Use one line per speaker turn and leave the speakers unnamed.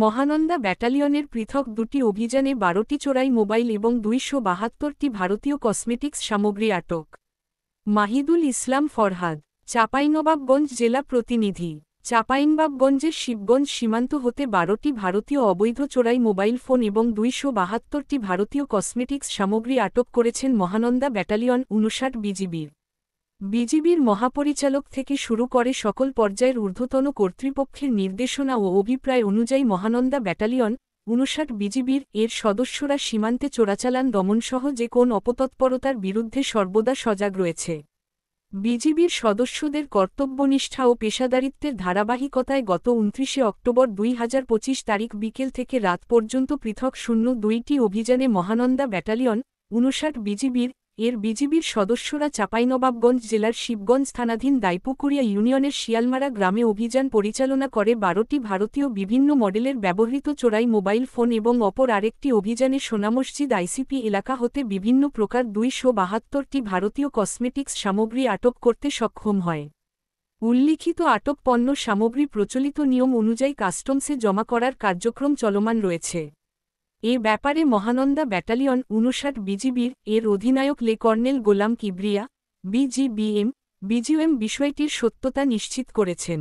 মহানন্দা ব্যাটালিয়নের পৃথক দুটি অভিযানে ১২টি চোরাই মোবাইল এবং ২৭২টি ভারতীয় কসমেটিক্স সামগ্রী আটক। মাহিদুল ইসলাম ফরহাদ, চাঁপাইনবাবগঞ্জ জেলা প্রতিনিধি। চাঁপাইনবাবগঞ্জের শিবগঞ্জ সীমান্ত হতে ১২টি ভারতীয় অবৈধ চোরাই মোবাইল ফোন এবং ২৭২টি ভারতীয় কসমেটিক্স সামগ্রী আটক করেছেন মহানন্দা ব্যাটালিয়ন ৫৯ বিজিবির। বিজিবির মহাপরিচালক থেকে শুরু করে সকল পর্যায়ের ঊর্ধ্বতন কর্তৃপক্ষের নির্দেশনা ও অভিপ্রায় অনুযায়ী মহানন্দা ব্যাটালিয়ন ৫৯ বিজিবির এর সদস্যরা সীমান্তে চোরাচালান দমনসহ যে কোন অপতৎপরতার বিরুদ্ধে সর্বদা সজাগ রয়েছে। বিজিবির সদস্যদের কর্তব্যনিষ্ঠা ও পেশাদারিত্বের ধারাবাহিকতায় গত ২৯ অক্টোবর ২০২৫ তারিখ বিকেল থেকে রাত পর্যন্ত পৃথক ০২টি অভিযানে মহানন্দা ব্যাটালিয়ন ৫৯ বিজিবির এর বিজিবির সদস্যরা চাঁপাইনবাবগঞ্জ জেলার শিবগঞ্জ থানাধীন দাইপুকুরিয়া ইউনিয়নের শিয়ালমারা গ্রামে অভিযান পরিচালনা করে ১২টি ভারতীয় বিভিন্ন মডেলের ব্যবহৃত চোরাই মোবাইল ফোন এবং অপর আরেকটি অভিযানে সোনামসজিদ আইসিপি এলাকা হতে বিভিন্ন প্রকার ২৭২টি ভারতীয় কসমেটিক্স সামগ্রী আটক করতে সক্ষম হয়। উল্লিখিত আটক পণ্য সামগ্রী প্রচলিত নিয়ম অনুযায়ী কাস্টমসে জমা করার কার্যক্রম চলমান রয়েছে। এ ব্যাপারে মহানন্দা ব্যাটালিয়ন ৫৯ বিজিবির এর অধিনায়ক লে কর্নেল গোলাম কিবরিয়া, বিজিবিএম বিষয়টির সত্যতা নিশ্চিত করেছেন।